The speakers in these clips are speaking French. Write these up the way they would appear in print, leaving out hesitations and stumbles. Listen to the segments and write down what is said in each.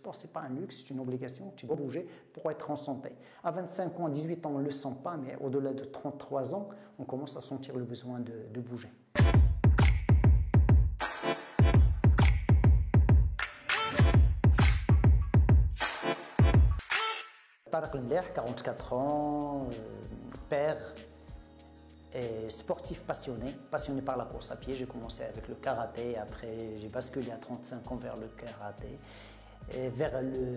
sport, ce n'est pas un luxe, c'est une obligation. Tu dois bouger pour être en santé. À 25 ans, 18 ans, on ne le sent pas, mais au-delà de 33 ans, on commence à sentir le besoin de bouger. Tarek Lemler, 44 ans, père, et sportif passionné par la course à pied. J'ai commencé avec le karaté, après j'ai basculé à 35 ans vers le karaté, et vers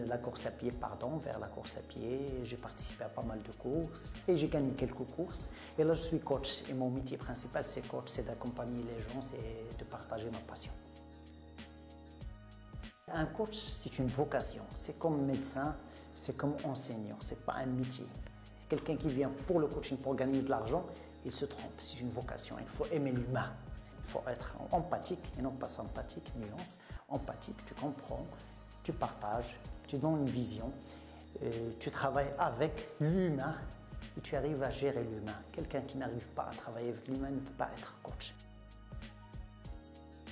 la course à pied, J'ai participé à pas mal de courses et j'ai gagné quelques courses. Et là, je suis coach et mon métier principal, c'est coach, c'est d'accompagner les gens, c'est de partager ma passion. Un coach, c'est une vocation, c'est comme médecin, c'est comme enseignant, c'est pas un métier. Quelqu'un qui vient pour le coaching, pour gagner de l'argent, il se trompe, c'est une vocation. Il faut aimer l'humain, il faut être empathique et non pas sympathique, nuance. Empathique, tu comprends, tu partages, tu donnes une vision, tu travailles avec l'humain et tu arrives à gérer l'humain. Quelqu'un qui n'arrive pas à travailler avec l'humain ne peut pas être coach.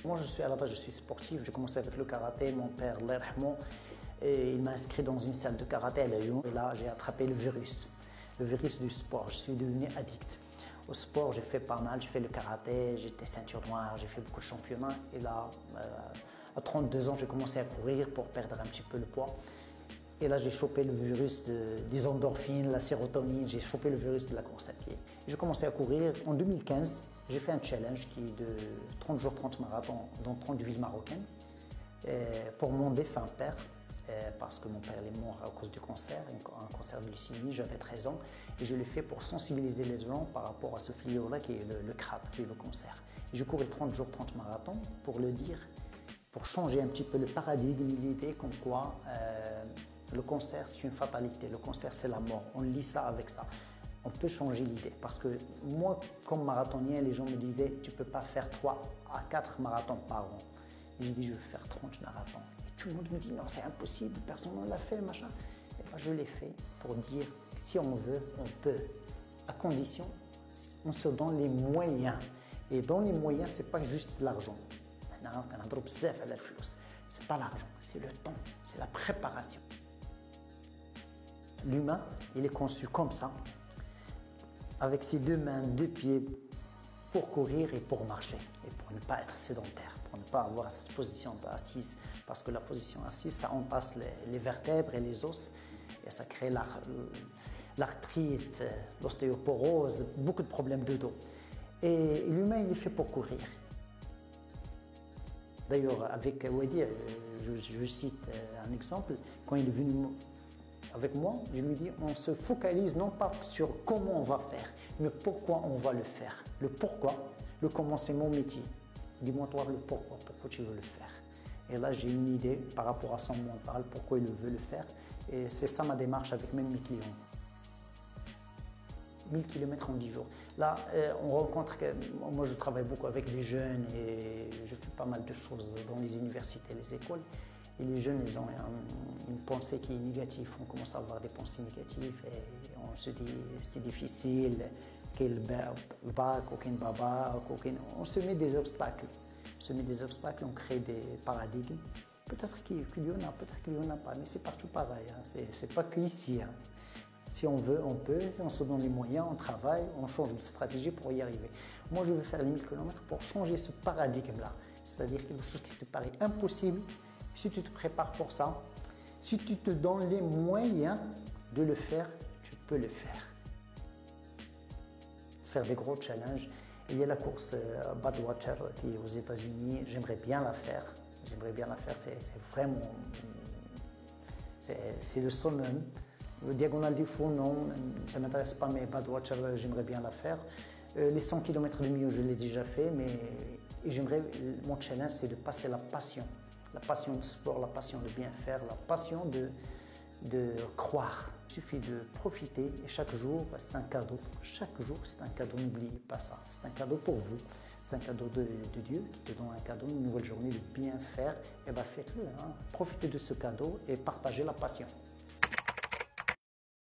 Moi, à la base, je suis sportif. J'ai commencé avec le karaté. Mon père, Allah yarhamou, il m'a inscrit dans une salle de karaté à Lyon. Et là, j'ai attrapé le virus du sport. Je suis devenu addict. Au sport, j'ai fait pas mal. J'ai fait le karaté, j'étais ceinture noire, j'ai fait beaucoup de championnats. Et là, à 32 ans, j'ai commencé à courir pour perdre un petit peu le poids. Et là, j'ai chopé le virus des endorphines, la sérotonine, j'ai chopé le virus de la course à pied. J'ai commencé à courir en 2015. J'ai fait un challenge qui est de 30 jours, 30 marathons dans 30 villes marocaines pour mon défunt père, parce que mon père est mort à cause du cancer, un cancer de leucémie, j'avais 13 ans. Et je l'ai fait pour sensibiliser les gens par rapport à ce fléau-là qui est le CRAP, qui est le cancer. Et j'ai couru 30 jours, 30 marathons pour le dire, pour changer un petit peu le paradigme, l'idée comme quoi le cancer c'est une fatalité, le cancer c'est la mort, on lit ça avec ça. On peut changer l'idée parce que moi, comme marathonien, les gens me disaient tu ne peux pas faire 3 à 4 marathons par an. J'ai dit je veux faire 30 marathons. Et tout le monde me dit non, c'est impossible, personne ne l'a fait, machin. Et moi, je l'ai fait pour dire que si on veut, on peut. À condition, on se donne les moyens. Et dans les moyens, ce n'est pas juste l'argent. C'est pas l'argent, c'est le temps, c'est la préparation. L'humain, il est conçu comme ça, avec ses 2 mains, 2 pieds pour courir et pour marcher et pour ne pas être sédentaire, pour ne pas avoir cette position assise, parce que la position assise, ça entasse les vertèbres et les os et ça crée l'arthrite, l'ostéoporose, beaucoup de problèmes de dos. Et l'humain, il est fait pour courir. D'ailleurs, avec Wadi, je cite un exemple, quand il est venu avec moi, je lui dis, on se focalise non pas sur comment on va faire, mais pourquoi on va le faire. Le pourquoi, le comment, c'est mon métier. Dis-moi toi le pourquoi tu veux le faire. Et là, j'ai une idée par rapport à son mental, pourquoi il veut le faire. Et c'est ça ma démarche avec même mes clients. 1000 km en 10 jours. Là, on rencontre que moi, je travaille beaucoup avec les jeunes et je fais pas mal de choses dans les universités, les écoles. Et les jeunes, ils ont une pensée qui est négative. On commence à avoir des pensées négatives et on se dit c'est difficile, quel bac, aucun baba, on se met des obstacles. On crée des paradigmes. Peut-être qu'il y en a, peut-être qu'il n'y en a pas, mais c'est partout pareil. Hein. C'est pas qu'ici. Hein. Si on veut, on peut, on se donne les moyens, on travaille, on change de stratégie pour y arriver. Moi, je veux faire les 1000 km pour changer ce paradigme-là. C'est-à-dire quelque chose qui te paraît impossible. Si tu te prépares pour ça, si tu te donnes les moyens de le faire, tu peux le faire. Faire des gros challenges. Il y a la course Badwater qui est aux États-Unis. J'aimerais bien la faire. C'est vraiment... C'est le summum. Le diagonale du fond, non, ça ne m'intéresse pas, mais Badwater, j'aimerais bien la faire. Les 100 km de milieu, je l'ai déjà fait, mais mon challenge, c'est de passer la passion. La passion du sport, la passion de bien faire, la passion de croire. Il suffit de profiter et chaque jour, c'est un cadeau. Chaque jour, c'est un cadeau, n'oubliez pas ça. C'est un cadeau pour vous. C'est un cadeau de Dieu qui te donne un cadeau, une nouvelle journée de bien faire. Et bien faites-le, hein. Profitez de ce cadeau et partagez la passion.